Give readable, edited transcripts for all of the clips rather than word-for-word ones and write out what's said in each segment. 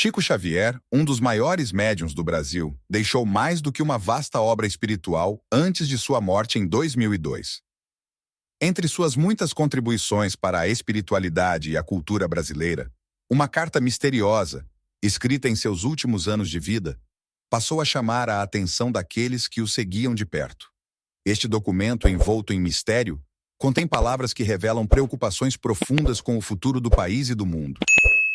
Chico Xavier, um dos maiores médiuns do Brasil, deixou mais do que uma vasta obra espiritual antes de sua morte em 2002. Entre suas muitas contribuições para a espiritualidade e a cultura brasileira, uma carta misteriosa, escrita em seus últimos anos de vida, passou a chamar a atenção daqueles que o seguiam de perto. Este documento, envolto em mistério, contém palavras que revelam preocupações profundas com o futuro do país e do mundo.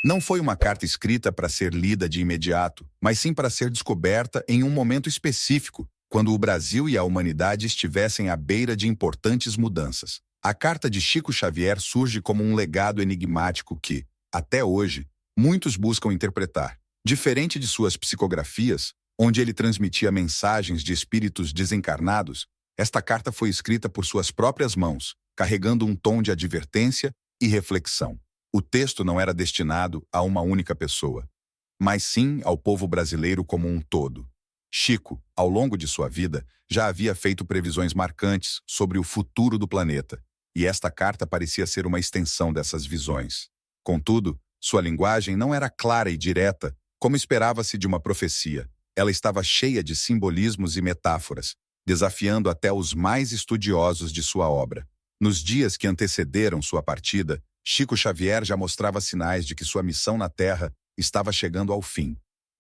Não foi uma carta escrita para ser lida de imediato, mas sim para ser descoberta em um momento específico, quando o Brasil e a humanidade estivessem à beira de importantes mudanças. A carta de Chico Xavier surge como um legado enigmático que, até hoje, muitos buscam interpretar. Diferente de suas psicografias, onde ele transmitia mensagens de espíritos desencarnados, esta carta foi escrita por suas próprias mãos, carregando um tom de advertência e reflexão. O texto não era destinado a uma única pessoa, mas sim ao povo brasileiro como um todo. Chico, ao longo de sua vida, já havia feito previsões marcantes sobre o futuro do planeta, e esta carta parecia ser uma extensão dessas visões. Contudo, sua linguagem não era clara e direta, como esperava-se de uma profecia. Ela estava cheia de simbolismos e metáforas, desafiando até os mais estudiosos de sua obra. Nos dias que antecederam sua partida, Chico Xavier já mostrava sinais de que sua missão na Terra estava chegando ao fim.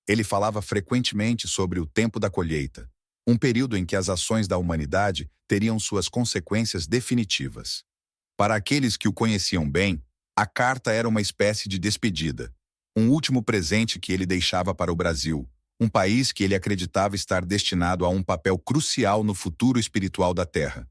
Ele falava frequentemente sobre o tempo da colheita, um período em que as ações da humanidade teriam suas consequências definitivas. Para aqueles que o conheciam bem, a carta era uma espécie de despedida, um último presente que ele deixava para o Brasil, um país que ele acreditava estar destinado a um papel crucial no futuro espiritual da Terra.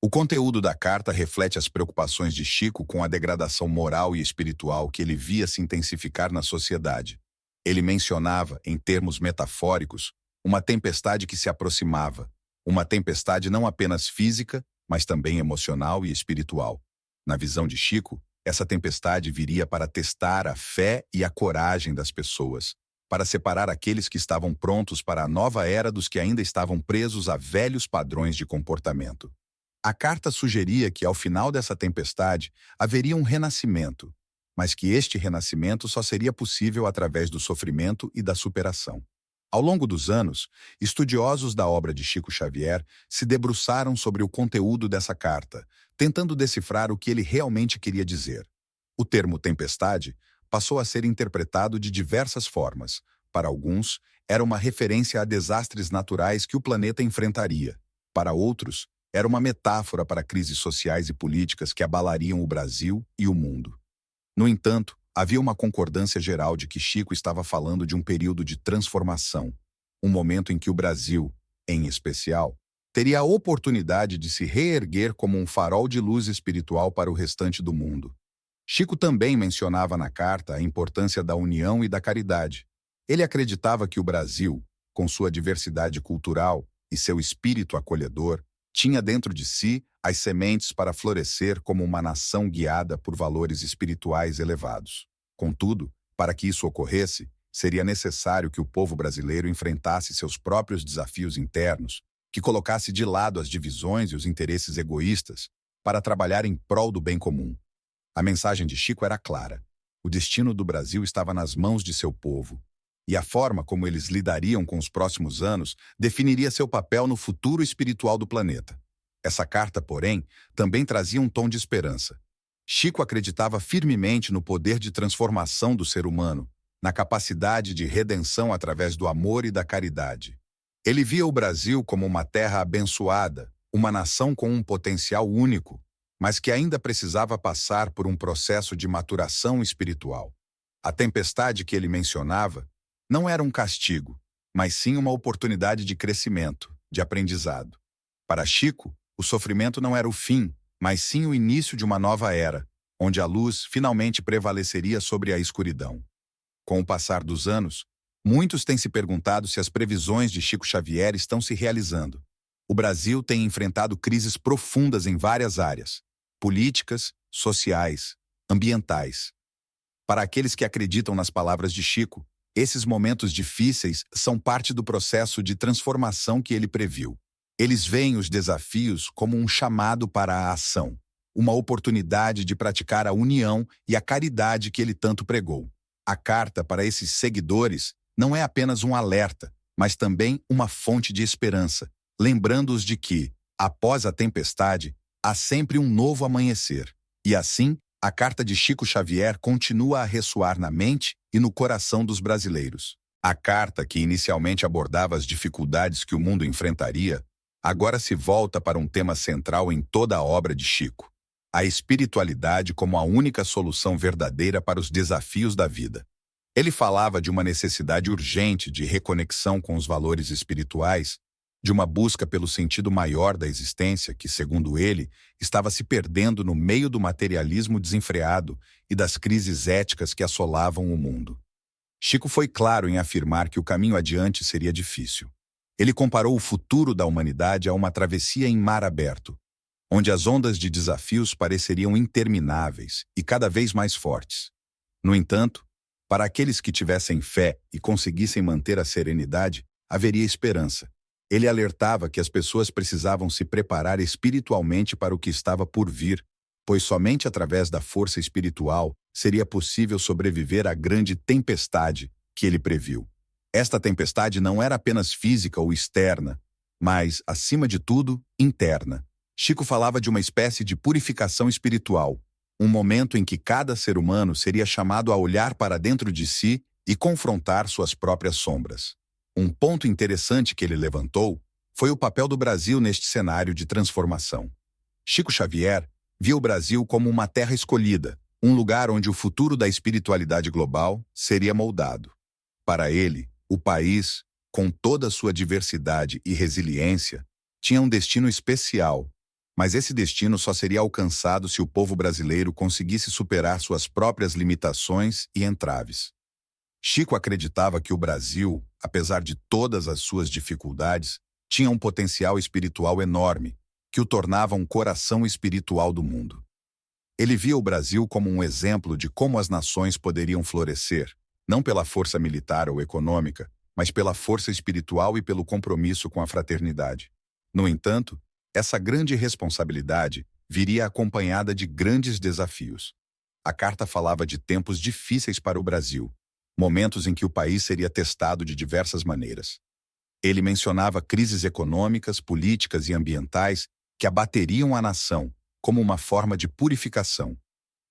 O conteúdo da carta reflete as preocupações de Chico com a degradação moral e espiritual que ele via se intensificar na sociedade. Ele mencionava, em termos metafóricos, uma tempestade que se aproximava, uma tempestade não apenas física, mas também emocional e espiritual. Na visão de Chico, essa tempestade viria para testar a fé e a coragem das pessoas, para separar aqueles que estavam prontos para a nova era dos que ainda estavam presos a velhos padrões de comportamento. A carta sugeria que, ao final dessa tempestade, haveria um renascimento, mas que este renascimento só seria possível através do sofrimento e da superação. Ao longo dos anos, estudiosos da obra de Chico Xavier se debruçaram sobre o conteúdo dessa carta, tentando decifrar o que ele realmente queria dizer. O termo tempestade passou a ser interpretado de diversas formas. Para alguns, era uma referência a desastres naturais que o planeta enfrentaria. Para outros, era uma metáfora para crises sociais e políticas que abalariam o Brasil e o mundo. No entanto, havia uma concordância geral de que Chico estava falando de um período de transformação, um momento em que o Brasil, em especial, teria a oportunidade de se reerguer como um farol de luz espiritual para o restante do mundo. Chico também mencionava na carta a importância da união e da caridade. Ele acreditava que o Brasil, com sua diversidade cultural e seu espírito acolhedor, tinha dentro de si as sementes para florescer como uma nação guiada por valores espirituais elevados. Contudo, para que isso ocorresse, seria necessário que o povo brasileiro enfrentasse seus próprios desafios internos, que colocasse de lado as divisões e os interesses egoístas para trabalhar em prol do bem comum. A mensagem de Chico era clara. O destino do Brasil estava nas mãos de seu povo, e a forma como eles lidariam com os próximos anos definiria seu papel no futuro espiritual do planeta. Essa carta, porém, também trazia um tom de esperança. Chico acreditava firmemente no poder de transformação do ser humano, na capacidade de redenção através do amor e da caridade. Ele via o Brasil como uma terra abençoada, uma nação com um potencial único, mas que ainda precisava passar por um processo de maturação espiritual. A tempestade que ele mencionava não era um castigo, mas sim uma oportunidade de crescimento, de aprendizado. Para Chico, o sofrimento não era o fim, mas sim o início de uma nova era, onde a luz finalmente prevaleceria sobre a escuridão. Com o passar dos anos, muitos têm se perguntado se as previsões de Chico Xavier estão se realizando. O Brasil tem enfrentado crises profundas em várias áreas, políticas, sociais, ambientais. Para aqueles que acreditam nas palavras de Chico, esses momentos difíceis são parte do processo de transformação que ele previu. Eles veem os desafios como um chamado para a ação, uma oportunidade de praticar a união e a caridade que ele tanto pregou. A carta para esses seguidores não é apenas um alerta, mas também uma fonte de esperança, lembrando-os de que, após a tempestade, há sempre um novo amanhecer. E assim, a carta de Chico Xavier continua a ressoar na mente e no coração dos brasileiros. A carta, que inicialmente abordava as dificuldades que o mundo enfrentaria, agora se volta para um tema central em toda a obra de Chico: a espiritualidade como a única solução verdadeira para os desafios da vida. Ele falava de uma necessidade urgente de reconexão com os valores espirituais, de uma busca pelo sentido maior da existência que, segundo ele, estava se perdendo no meio do materialismo desenfreado e das crises éticas que assolavam o mundo. Chico foi claro em afirmar que o caminho adiante seria difícil. Ele comparou o futuro da humanidade a uma travessia em mar aberto, onde as ondas de desafios pareceriam intermináveis e cada vez mais fortes. No entanto, para aqueles que tivessem fé e conseguissem manter a serenidade, haveria esperança. Ele alertava que as pessoas precisavam se preparar espiritualmente para o que estava por vir, pois somente através da força espiritual seria possível sobreviver à grande tempestade que ele previu. Esta tempestade não era apenas física ou externa, mas, acima de tudo, interna. Chico falava de uma espécie de purificação espiritual, um momento em que cada ser humano seria chamado a olhar para dentro de si e confrontar suas próprias sombras. Um ponto interessante que ele levantou foi o papel do Brasil neste cenário de transformação. Chico Xavier via o Brasil como uma terra escolhida, um lugar onde o futuro da espiritualidade global seria moldado. Para ele, o país, com toda a sua diversidade e resiliência, tinha um destino especial, mas esse destino só seria alcançado se o povo brasileiro conseguisse superar suas próprias limitações e entraves. Chico acreditava que o Brasil, apesar de todas as suas dificuldades, tinha um potencial espiritual enorme, que o tornava um coração espiritual do mundo. Ele via o Brasil como um exemplo de como as nações poderiam florescer, não pela força militar ou econômica, mas pela força espiritual e pelo compromisso com a fraternidade. No entanto, essa grande responsabilidade viria acompanhada de grandes desafios. A carta falava de tempos difíceis para o Brasil, momentos em que o país seria testado de diversas maneiras. Ele mencionava crises econômicas, políticas e ambientais que abateriam a nação como uma forma de purificação.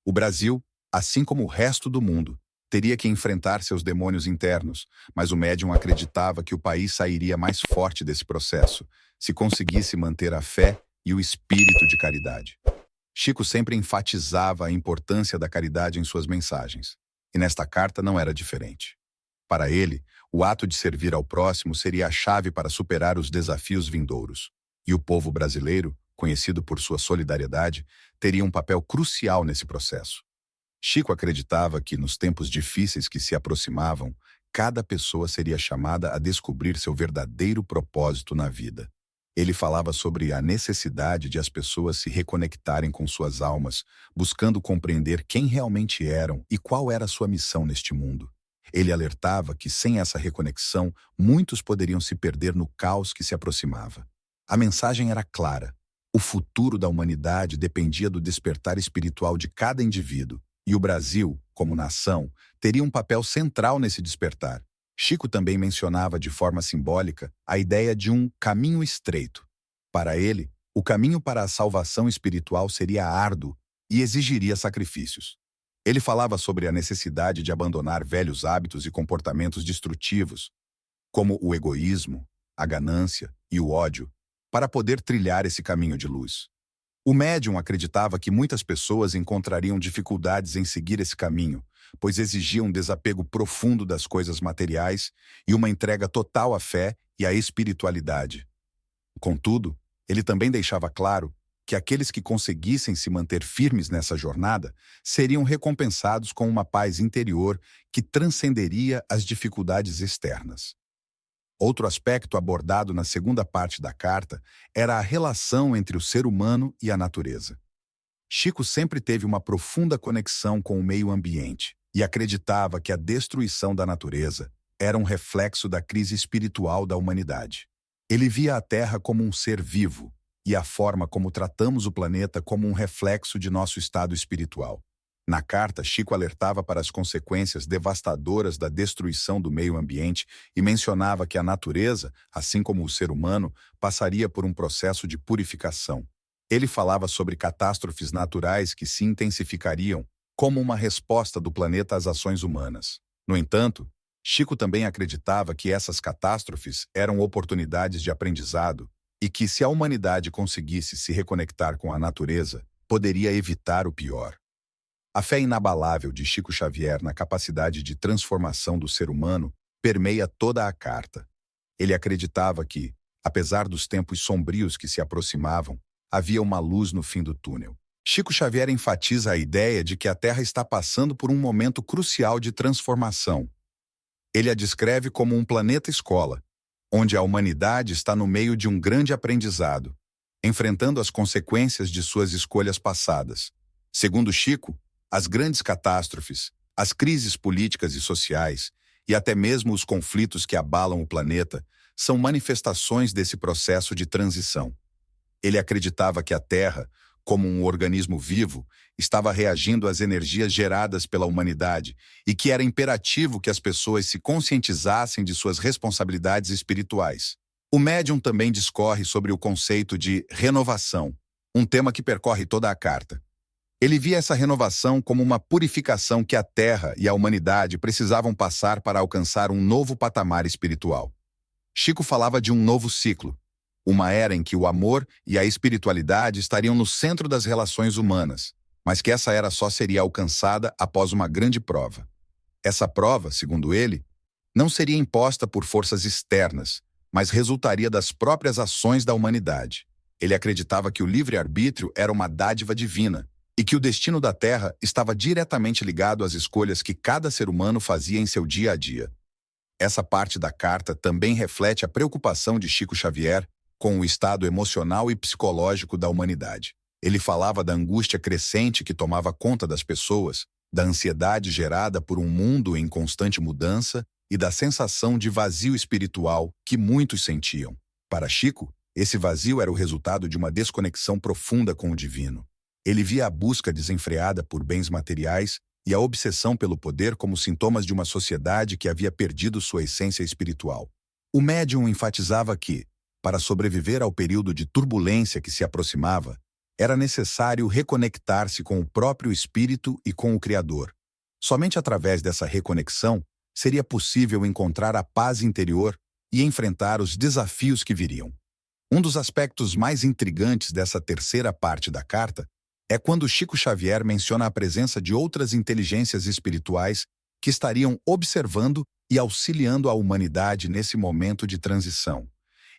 O Brasil, assim como o resto do mundo, teria que enfrentar seus demônios internos, mas o médium acreditava que o país sairia mais forte desse processo, se conseguisse manter a fé e o espírito de caridade. Chico sempre enfatizava a importância da caridade em suas mensagens, e nesta carta não era diferente. Para ele, o ato de servir ao próximo seria a chave para superar os desafios vindouros, e o povo brasileiro, conhecido por sua solidariedade, teria um papel crucial nesse processo. Chico acreditava que, nos tempos difíceis que se aproximavam, cada pessoa seria chamada a descobrir seu verdadeiro propósito na vida. Ele falava sobre a necessidade de as pessoas se reconectarem com suas almas, buscando compreender quem realmente eram e qual era a sua missão neste mundo. Ele alertava que, sem essa reconexão, muitos poderiam se perder no caos que se aproximava. A mensagem era clara: o futuro da humanidade dependia do despertar espiritual de cada indivíduo, e o Brasil, como nação, teria um papel central nesse despertar. Chico também mencionava de forma simbólica a ideia de um caminho estreito. Para ele, o caminho para a salvação espiritual seria árduo e exigiria sacrifícios. Ele falava sobre a necessidade de abandonar velhos hábitos e comportamentos destrutivos, como o egoísmo, a ganância e o ódio, para poder trilhar esse caminho de luz. O médium acreditava que muitas pessoas encontrariam dificuldades em seguir esse caminho, pois exigia um desapego profundo das coisas materiais e uma entrega total à fé e à espiritualidade. Contudo, ele também deixava claro que aqueles que conseguissem se manter firmes nessa jornada seriam recompensados com uma paz interior que transcenderia as dificuldades externas. Outro aspecto abordado na segunda parte da carta era a relação entre o ser humano e a natureza. Chico sempre teve uma profunda conexão com o meio ambiente e acreditava que a destruição da natureza era um reflexo da crise espiritual da humanidade. Ele via a Terra como um ser vivo e a forma como tratamos o planeta como um reflexo de nosso estado espiritual. Na carta, Chico alertava para as consequências devastadoras da destruição do meio ambiente e mencionava que a natureza, assim como o ser humano, passaria por um processo de purificação. Ele falava sobre catástrofes naturais que se intensificariam como uma resposta do planeta às ações humanas. No entanto, Chico também acreditava que essas catástrofes eram oportunidades de aprendizado e que, se a humanidade conseguisse se reconectar com a natureza, poderia evitar o pior. A fé inabalável de Chico Xavier na capacidade de transformação do ser humano permeia toda a carta. Ele acreditava que, apesar dos tempos sombrios que se aproximavam, havia uma luz no fim do túnel. Chico Xavier enfatiza a ideia de que a Terra está passando por um momento crucial de transformação. Ele a descreve como um planeta-escola, onde a humanidade está no meio de um grande aprendizado, enfrentando as consequências de suas escolhas passadas. Segundo Chico, as grandes catástrofes, as crises políticas e sociais, e até mesmo os conflitos que abalam o planeta, são manifestações desse processo de transição. Ele acreditava que a Terra, como um organismo vivo, estava reagindo às energias geradas pela humanidade e que era imperativo que as pessoas se conscientizassem de suas responsabilidades espirituais. O médium também discorre sobre o conceito de renovação, um tema que percorre toda a carta. Ele via essa renovação como uma purificação que a Terra e a humanidade precisavam passar para alcançar um novo patamar espiritual. Chico falava de um novo ciclo, uma era em que o amor e a espiritualidade estariam no centro das relações humanas, mas que essa era só seria alcançada após uma grande prova. Essa prova, segundo ele, não seria imposta por forças externas, mas resultaria das próprias ações da humanidade. Ele acreditava que o livre-arbítrio era uma dádiva divina e que o destino da Terra estava diretamente ligado às escolhas que cada ser humano fazia em seu dia a dia. Essa parte da carta também reflete a preocupação de Chico Xavier com o estado emocional e psicológico da humanidade. Ele falava da angústia crescente que tomava conta das pessoas, da ansiedade gerada por um mundo em constante mudança e da sensação de vazio espiritual que muitos sentiam. Para Chico, esse vazio era o resultado de uma desconexão profunda com o divino. Ele via a busca desenfreada por bens materiais e a obsessão pelo poder como sintomas de uma sociedade que havia perdido sua essência espiritual. O médium enfatizava que, para sobreviver ao período de turbulência que se aproximava, era necessário reconectar-se com o próprio espírito e com o Criador. Somente através dessa reconexão seria possível encontrar a paz interior e enfrentar os desafios que viriam. Um dos aspectos mais intrigantes dessa terceira parte da carta é quando Chico Xavier menciona a presença de outras inteligências espirituais que estariam observando e auxiliando a humanidade nesse momento de transição.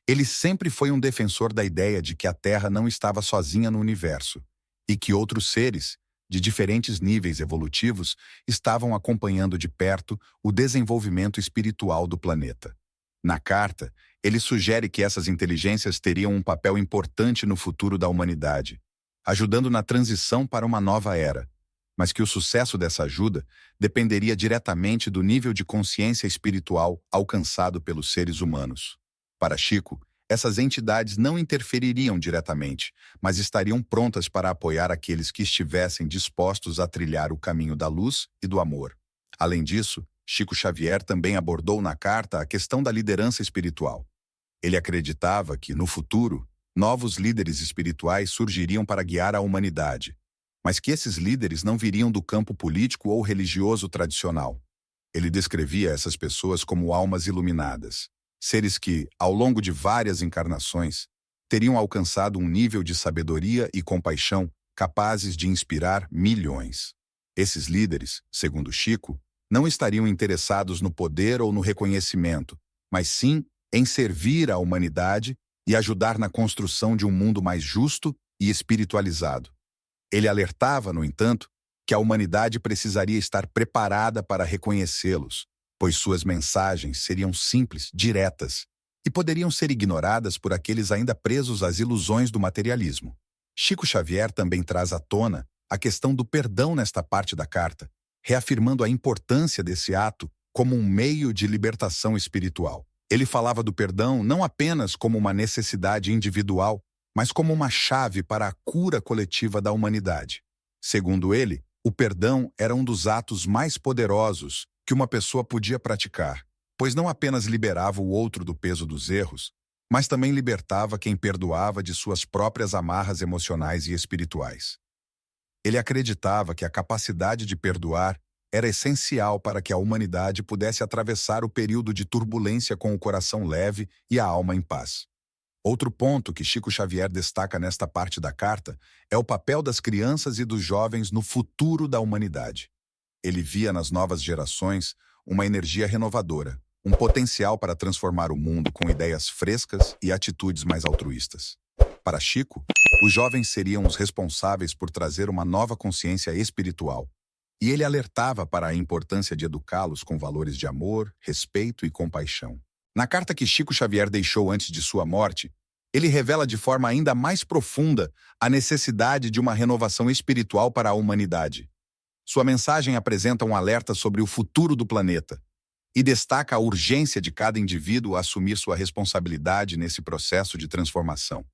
Ele sempre foi um defensor da ideia de que a Terra não estava sozinha no universo e que outros seres, de diferentes níveis evolutivos, estavam acompanhando de perto o desenvolvimento espiritual do planeta. Na carta, ele sugere que essas inteligências teriam um papel importante no futuro da humanidade, ajudando na transição para uma nova era, mas que o sucesso dessa ajuda dependeria diretamente do nível de consciência espiritual alcançado pelos seres humanos. Para Chico, essas entidades não interfeririam diretamente, mas estariam prontas para apoiar aqueles que estivessem dispostos a trilhar o caminho da luz e do amor. Além disso, Chico Xavier também abordou na carta a questão da liderança espiritual. Ele acreditava que, no futuro, novos líderes espirituais surgiriam para guiar a humanidade, mas que esses líderes não viriam do campo político ou religioso tradicional. Ele descrevia essas pessoas como almas iluminadas, seres que, ao longo de várias encarnações, teriam alcançado um nível de sabedoria e compaixão capazes de inspirar milhões. Esses líderes, segundo Chico, não estariam interessados no poder ou no reconhecimento, mas sim em servir à humanidade e ajudar na construção de um mundo mais justo e espiritualizado. Ele alertava, no entanto, que a humanidade precisaria estar preparada para reconhecê-los, pois suas mensagens seriam simples, diretas, e poderiam ser ignoradas por aqueles ainda presos às ilusões do materialismo. Chico Xavier também traz à tona a questão do perdão nesta parte da carta, reafirmando a importância desse ato como um meio de libertação espiritual. Ele falava do perdão não apenas como uma necessidade individual, mas como uma chave para a cura coletiva da humanidade. Segundo ele, O perdão era um dos atos mais poderosos que uma pessoa podia praticar, pois não apenas liberava o outro do peso dos erros, mas também libertava quem perdoava de suas próprias amarras emocionais e espirituais. Ele acreditava que a capacidade de perdoar era essencial para que a humanidade pudesse atravessar o período de turbulência com o coração leve e a alma em paz. Outro ponto que Chico Xavier destaca nesta parte da carta é o papel das crianças e dos jovens no futuro da humanidade. Ele via nas novas gerações uma energia renovadora, um potencial para transformar o mundo com ideias frescas e atitudes mais altruístas. Para Chico, os jovens seriam os responsáveis por trazer uma nova consciência espiritual, e ele alertava para a importância de educá-los com valores de amor, respeito e compaixão. Na carta que Chico Xavier deixou antes de sua morte, ele revela de forma ainda mais profunda a necessidade de uma renovação espiritual para a humanidade. Sua mensagem apresenta um alerta sobre o futuro do planeta e destaca a urgência de cada indivíduo assumir sua responsabilidade nesse processo de transformação.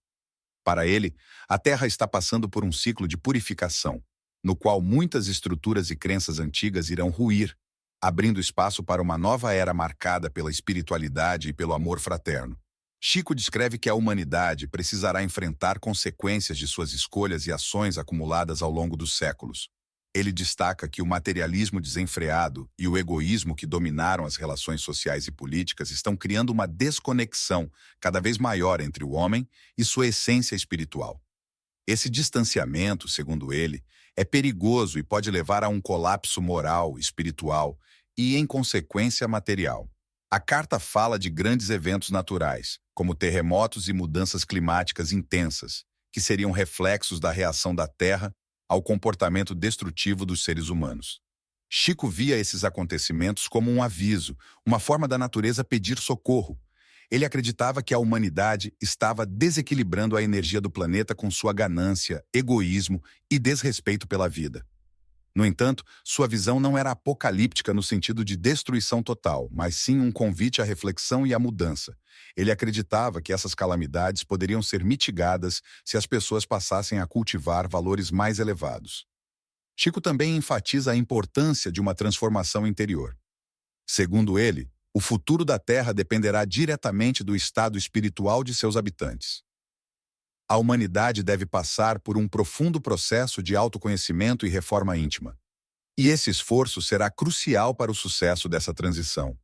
Para ele, a Terra está passando por um ciclo de purificação, no qual muitas estruturas e crenças antigas irão ruir, abrindo espaço para uma nova era marcada pela espiritualidade e pelo amor fraterno. Chico descreve que a humanidade precisará enfrentar consequências de suas escolhas e ações acumuladas ao longo dos séculos. Ele destaca que o materialismo desenfreado e o egoísmo que dominaram as relações sociais e políticas estão criando uma desconexão cada vez maior entre o homem e sua essência espiritual. Esse distanciamento, segundo ele, é perigoso e pode levar a um colapso moral, espiritual e, em consequência, material. A carta fala de grandes eventos naturais, como terremotos e mudanças climáticas intensas, que seriam reflexos da reação da Terra ao comportamento destrutivo dos seres humanos. Chico via esses acontecimentos como um aviso, uma forma da natureza pedir socorro. Ele acreditava que a humanidade estava desequilibrando a energia do planeta com sua ganância, egoísmo e desrespeito pela vida. No entanto, sua visão não era apocalíptica no sentido de destruição total, mas sim um convite à reflexão e à mudança. Ele acreditava que essas calamidades poderiam ser mitigadas se as pessoas passassem a cultivar valores mais elevados. Chico também enfatiza a importância de uma transformação interior. Segundo ele, o futuro da Terra dependerá diretamente do estado espiritual de seus habitantes. A humanidade deve passar por um profundo processo de autoconhecimento e reforma íntima. E esse esforço será crucial para o sucesso dessa transição.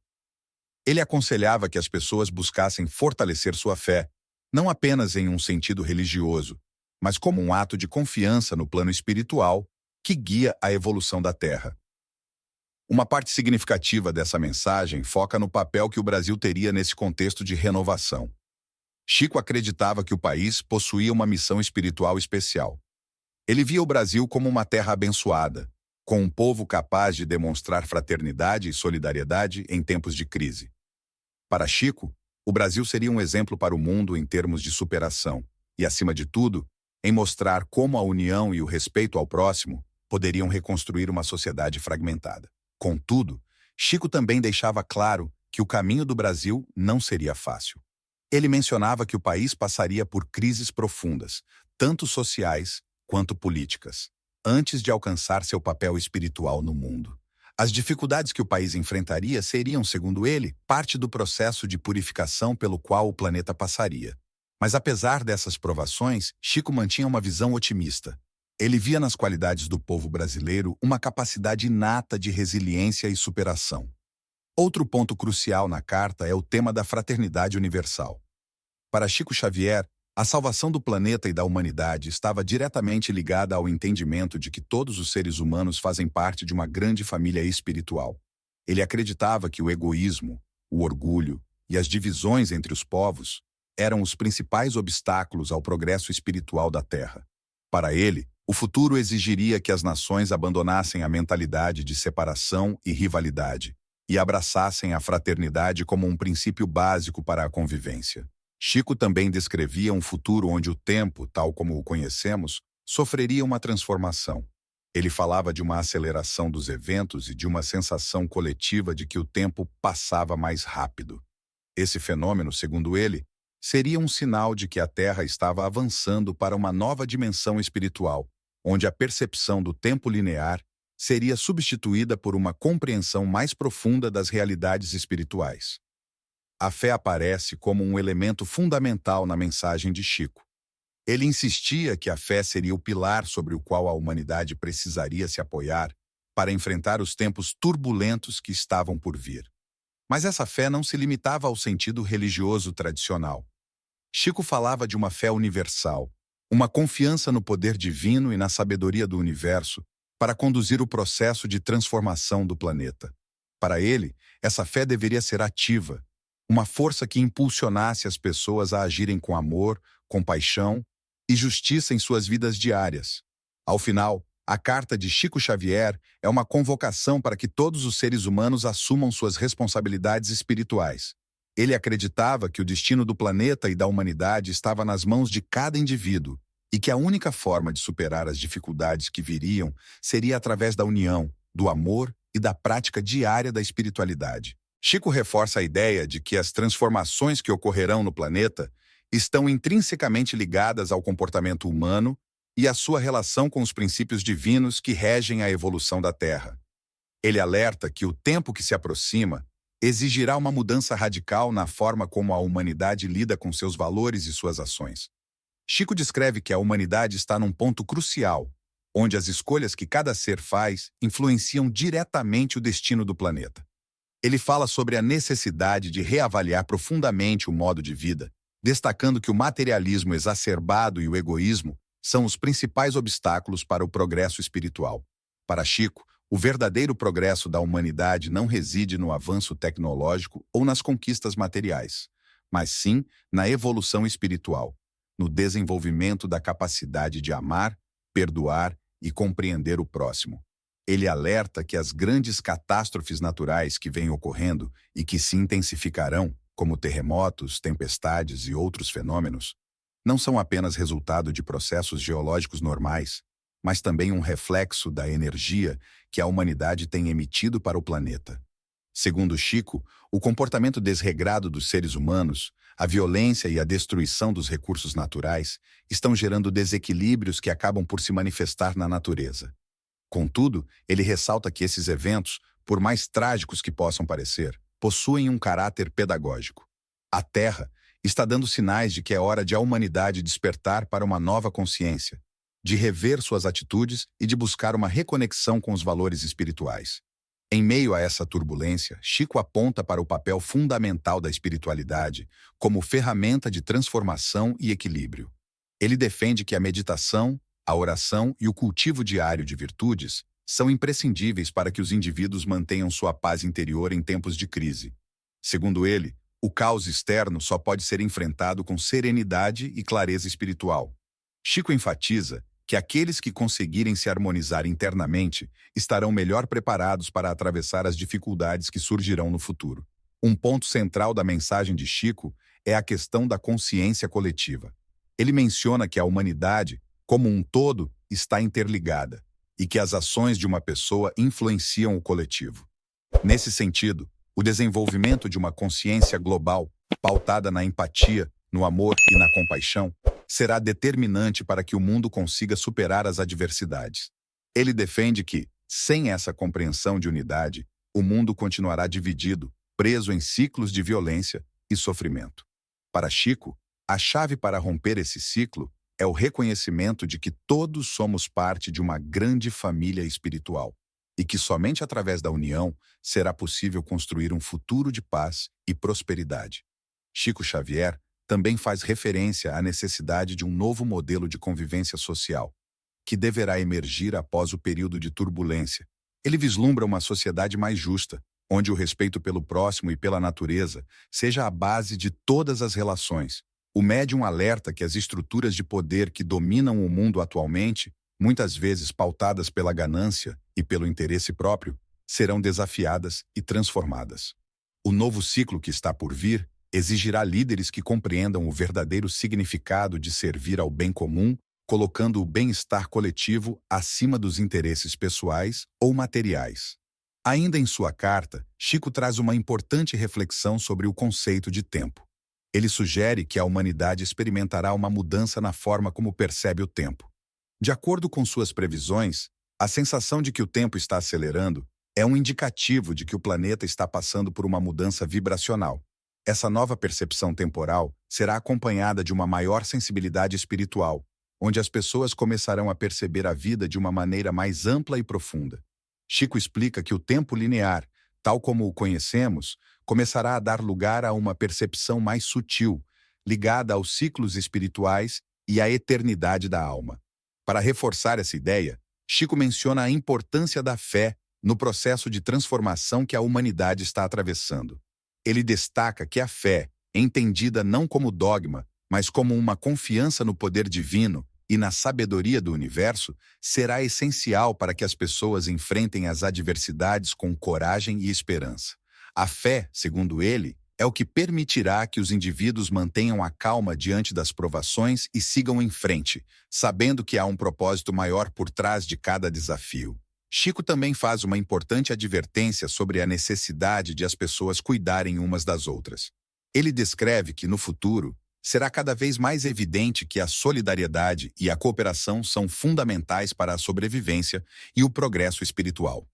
Ele aconselhava que as pessoas buscassem fortalecer sua fé, não apenas em um sentido religioso, mas como um ato de confiança no plano espiritual que guia a evolução da Terra. Uma parte significativa dessa mensagem foca no papel que o Brasil teria nesse contexto de renovação. Chico acreditava que o país possuía uma missão espiritual especial. Ele via o Brasil como uma terra abençoada, com um povo capaz de demonstrar fraternidade e solidariedade em tempos de crise. Para Chico, o Brasil seria um exemplo para o mundo em termos de superação e, acima de tudo, em mostrar como a união e o respeito ao próximo poderiam reconstruir uma sociedade fragmentada. Contudo, Chico também deixava claro que o caminho do Brasil não seria fácil. Ele mencionava que o país passaria por crises profundas, tanto sociais quanto políticas, antes de alcançar seu papel espiritual no mundo. As dificuldades que o país enfrentaria seriam, segundo ele, parte do processo de purificação pelo qual o planeta passaria. Mas apesar dessas provações, Chico mantinha uma visão otimista. Ele via nas qualidades do povo brasileiro uma capacidade inata de resiliência e superação. Outro ponto crucial na carta é o tema da fraternidade universal. Para Chico Xavier, a salvação do planeta e da humanidade estava diretamente ligada ao entendimento de que todos os seres humanos fazem parte de uma grande família espiritual. Ele acreditava que o egoísmo, o orgulho e as divisões entre os povos eram os principais obstáculos ao progresso espiritual da Terra. Para ele, o futuro exigiria que as nações abandonassem a mentalidade de separação e rivalidade e abraçassem a fraternidade como um princípio básico para a convivência. Chico também descrevia um futuro onde o tempo, tal como o conhecemos, sofreria uma transformação. Ele falava de uma aceleração dos eventos e de uma sensação coletiva de que o tempo passava mais rápido. Esse fenômeno, segundo ele, seria um sinal de que a Terra estava avançando para uma nova dimensão espiritual, onde a percepção do tempo linear seria substituída por uma compreensão mais profunda das realidades espirituais. A fé aparece como um elemento fundamental na mensagem de Chico. Ele insistia que a fé seria o pilar sobre o qual a humanidade precisaria se apoiar para enfrentar os tempos turbulentos que estavam por vir. Mas essa fé não se limitava ao sentido religioso tradicional. Chico falava de uma fé universal, uma confiança no poder divino e na sabedoria do universo para conduzir o processo de transformação do planeta. Para ele, essa fé deveria ser ativa, uma força que impulsionasse as pessoas a agirem com amor, compaixão e justiça em suas vidas diárias. Ao final, a carta de Chico Xavier é uma convocação para que todos os seres humanos assumam suas responsabilidades espirituais. Ele acreditava que o destino do planeta e da humanidade estava nas mãos de cada indivíduo e que a única forma de superar as dificuldades que viriam seria através da união, do amor e da prática diária da espiritualidade. Chico reforça a ideia de que as transformações que ocorrerão no planeta estão intrinsecamente ligadas ao comportamento humano e à sua relação com os princípios divinos que regem a evolução da Terra. Ele alerta que o tempo que se aproxima exigirá uma mudança radical na forma como a humanidade lida com seus valores e suas ações. Chico descreve que a humanidade está num ponto crucial, onde as escolhas que cada ser faz influenciam diretamente o destino do planeta. Ele fala sobre a necessidade de reavaliar profundamente o modo de vida, destacando que o materialismo exacerbado e o egoísmo são os principais obstáculos para o progresso espiritual. Para Chico, o verdadeiro progresso da humanidade não reside no avanço tecnológico ou nas conquistas materiais, mas sim na evolução espiritual, no desenvolvimento da capacidade de amar, perdoar e compreender o próximo. Ele alerta que as grandes catástrofes naturais que vêm ocorrendo e que se intensificarão, como terremotos, tempestades e outros fenômenos, não são apenas resultado de processos geológicos normais, mas também um reflexo da energia que a humanidade tem emitido para o planeta. Segundo Chico, o comportamento desregrado dos seres humanos, a violência e a destruição dos recursos naturais estão gerando desequilíbrios que acabam por se manifestar na natureza. Contudo, ele ressalta que esses eventos, por mais trágicos que possam parecer, possuem um caráter pedagógico. A Terra está dando sinais de que é hora de a humanidade despertar para uma nova consciência, de rever suas atitudes e de buscar uma reconexão com os valores espirituais. Em meio a essa turbulência, Chico aponta para o papel fundamental da espiritualidade como ferramenta de transformação e equilíbrio. Ele defende que a meditação, a oração e o cultivo diário de virtudes são imprescindíveis para que os indivíduos mantenham sua paz interior em tempos de crise. Segundo ele, o caos externo só pode ser enfrentado com serenidade e clareza espiritual. Chico enfatiza que aqueles que conseguirem se harmonizar internamente estarão melhor preparados para atravessar as dificuldades que surgirão no futuro. Um ponto central da mensagem de Chico é a questão da consciência coletiva. Ele menciona que a humanidade, como um todo, está interligada e que as ações de uma pessoa influenciam o coletivo. Nesse sentido, o desenvolvimento de uma consciência global, pautada na empatia, no amor e na compaixão, será determinante para que o mundo consiga superar as adversidades. Ele defende que, sem essa compreensão de unidade, o mundo continuará dividido, preso em ciclos de violência e sofrimento. Para Chico, a chave para romper esse ciclo é o reconhecimento de que todos somos parte de uma grande família espiritual e que somente através da união será possível construir um futuro de paz e prosperidade. Chico Xavier também faz referência à necessidade de um novo modelo de convivência social, que deverá emergir após o período de turbulência. Ele vislumbra uma sociedade mais justa, onde o respeito pelo próximo e pela natureza seja a base de todas as relações. O médium alerta que as estruturas de poder que dominam o mundo atualmente, muitas vezes pautadas pela ganância e pelo interesse próprio, serão desafiadas e transformadas. O novo ciclo que está por vir exigirá líderes que compreendam o verdadeiro significado de servir ao bem comum, colocando o bem-estar coletivo acima dos interesses pessoais ou materiais. Ainda em sua carta, Chico traz uma importante reflexão sobre o conceito de tempo. Ele sugere que a humanidade experimentará uma mudança na forma como percebe o tempo. De acordo com suas previsões, A sensação de que o tempo está acelerando é um indicativo de que o planeta está passando por uma mudança vibracional. Essa nova percepção temporal será acompanhada de uma maior sensibilidade espiritual, onde as pessoas começarão a perceber a vida de uma maneira mais ampla e profunda. Chico explica que o tempo linear, tal como o conhecemos, começará a dar lugar a uma percepção mais sutil, ligada aos ciclos espirituais e à eternidade da alma. Para reforçar essa ideia, Chico menciona a importância da fé no processo de transformação que a humanidade está atravessando. Ele destaca que a fé, entendida não como dogma, mas como uma confiança no poder divino e na sabedoria do universo, será essencial para que as pessoas enfrentem as adversidades com coragem e esperança. A fé, segundo ele, é o que permitirá que os indivíduos mantenham a calma diante das provações e sigam em frente, sabendo que há um propósito maior por trás de cada desafio. Chico também faz uma importante advertência sobre a necessidade de as pessoas cuidarem umas das outras. Ele descreve que, no futuro, será cada vez mais evidente que a solidariedade e a cooperação são fundamentais para a sobrevivência e o progresso espiritual.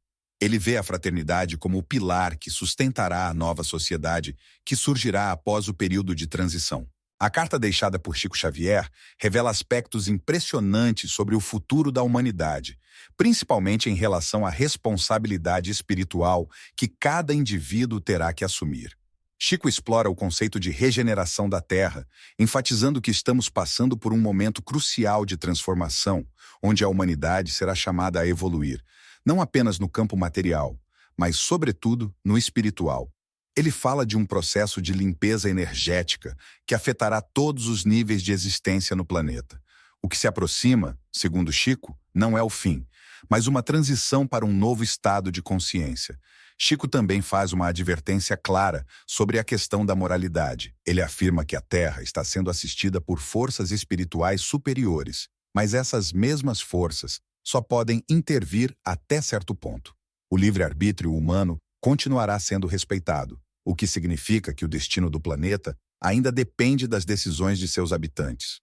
Ele vê a fraternidade como o pilar que sustentará a nova sociedade que surgirá após o período de transição. A carta deixada por Chico Xavier revela aspectos impressionantes sobre o futuro da humanidade, principalmente em relação à responsabilidade espiritual que cada indivíduo terá que assumir. Chico explora o conceito de regeneração da Terra, enfatizando que estamos passando por um momento crucial de transformação, onde a humanidade será chamada a evoluir, não apenas no campo material, mas, sobretudo, no espiritual. Ele fala de um processo de limpeza energética que afetará todos os níveis de existência no planeta. O que se aproxima, segundo Chico, não é o fim, mas uma transição para um novo estado de consciência. Chico também faz uma advertência clara sobre a questão da moralidade. Ele afirma que a Terra está sendo assistida por forças espirituais superiores, mas essas mesmas forças só podem intervir até certo ponto. O livre-arbítrio humano continuará sendo respeitado, o que significa que o destino do planeta ainda depende das decisões de seus habitantes.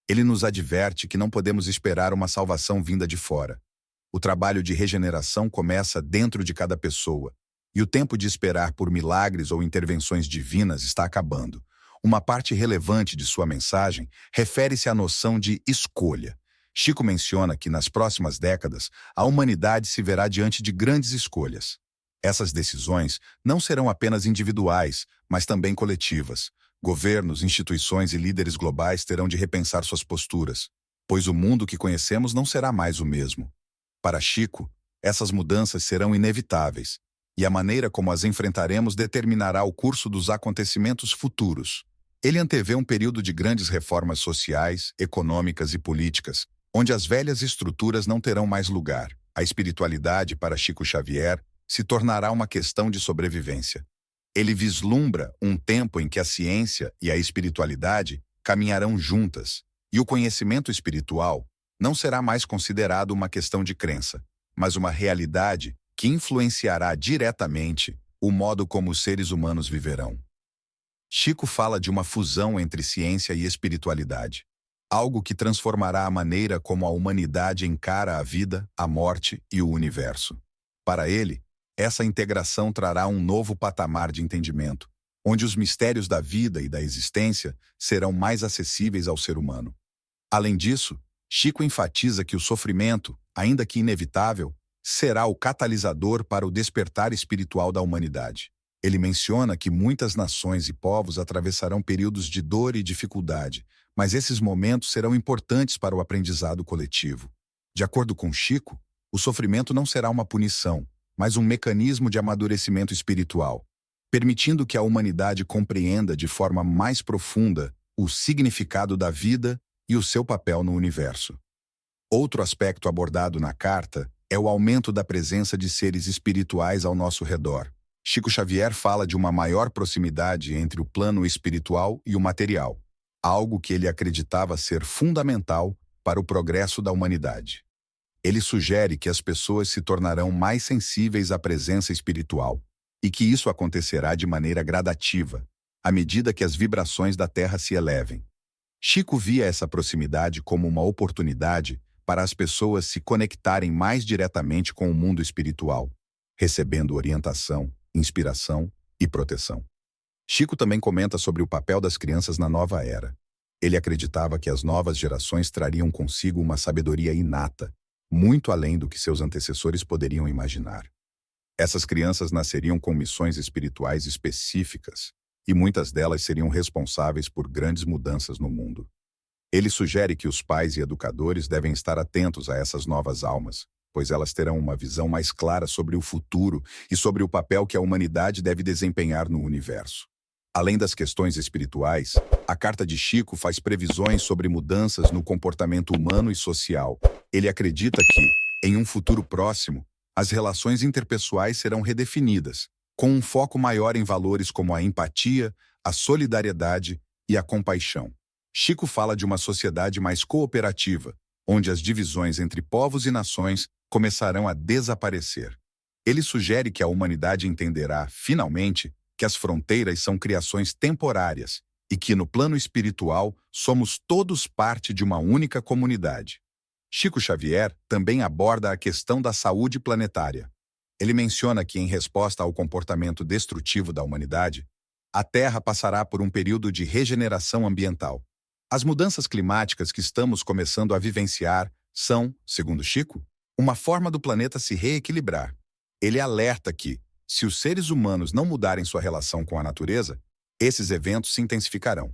Ele nos adverte que não podemos esperar uma salvação vinda de fora. O trabalho de regeneração começa dentro de cada pessoa, e o tempo de esperar por milagres ou intervenções divinas está acabando. Uma parte relevante de sua mensagem refere-se à noção de escolha. Chico menciona que, nas próximas décadas, a humanidade se verá diante de grandes escolhas. Essas decisões não serão apenas individuais, mas também coletivas. Governos, instituições e líderes globais terão de repensar suas posturas, pois o mundo que conhecemos não será mais o mesmo. Para Chico, essas mudanças serão inevitáveis, e a maneira como as enfrentaremos determinará o curso dos acontecimentos futuros. Ele antevê um período de grandes reformas sociais, econômicas e políticas, onde as velhas estruturas não terão mais lugar. A espiritualidade, para Chico Xavier, se tornará uma questão de sobrevivência. Ele vislumbra um tempo em que a ciência e a espiritualidade caminharão juntas, e o conhecimento espiritual não será mais considerado uma questão de crença, mas uma realidade que influenciará diretamente o modo como os seres humanos viverão. Chico fala de uma fusão entre ciência e espiritualidade, algo que transformará a maneira como a humanidade encara a vida, a morte e o universo. Para ele, essa integração trará um novo patamar de entendimento, onde os mistérios da vida e da existência serão mais acessíveis ao ser humano. Além disso, Chico enfatiza que o sofrimento, ainda que inevitável, será o catalisador para o despertar espiritual da humanidade. Ele menciona que muitas nações e povos atravessarão períodos de dor e dificuldade, mas esses momentos serão importantes para o aprendizado coletivo. De acordo com Chico, o sofrimento não será uma punição, mas um mecanismo de amadurecimento espiritual, permitindo que a humanidade compreenda de forma mais profunda o significado da vida e o seu papel no universo. Outro aspecto abordado na carta é o aumento da presença de seres espirituais ao nosso redor. Chico Xavier fala de uma maior proximidade entre o plano espiritual e o material, algo que ele acreditava ser fundamental para o progresso da humanidade. Ele sugere que as pessoas se tornarão mais sensíveis à presença espiritual e que isso acontecerá de maneira gradativa, à medida que as vibrações da Terra se elevem. Chico via essa proximidade como uma oportunidade para as pessoas se conectarem mais diretamente com o mundo espiritual, recebendo orientação, inspiração e proteção. Chico também comenta sobre o papel das crianças na nova era. Ele acreditava que as novas gerações trariam consigo uma sabedoria inata, muito além do que seus antecessores poderiam imaginar. Essas crianças nasceriam com missões espirituais específicas, e muitas delas seriam responsáveis por grandes mudanças no mundo. Ele sugere que os pais e educadores devem estar atentos a essas novas almas, pois elas terão uma visão mais clara sobre o futuro e sobre o papel que a humanidade deve desempenhar no universo. Além das questões espirituais, a Carta de Chico faz previsões sobre mudanças no comportamento humano e social. Ele acredita que, em um futuro próximo, as relações interpessoais serão redefinidas, com um foco maior em valores como a empatia, a solidariedade e a compaixão. Chico fala de uma sociedade mais cooperativa, onde as divisões entre povos e nações começarão a desaparecer. Ele sugere que a humanidade entenderá, finalmente, que as fronteiras são criações temporárias e que, no plano espiritual, somos todos parte de uma única comunidade. Chico Xavier também aborda a questão da saúde planetária. Ele menciona que, em resposta ao comportamento destrutivo da humanidade, a Terra passará por um período de regeneração ambiental. As mudanças climáticas que estamos começando a vivenciar são, segundo Chico, uma forma do planeta se reequilibrar. Ele alerta que, se os seres humanos não mudarem sua relação com a natureza, esses eventos se intensificarão.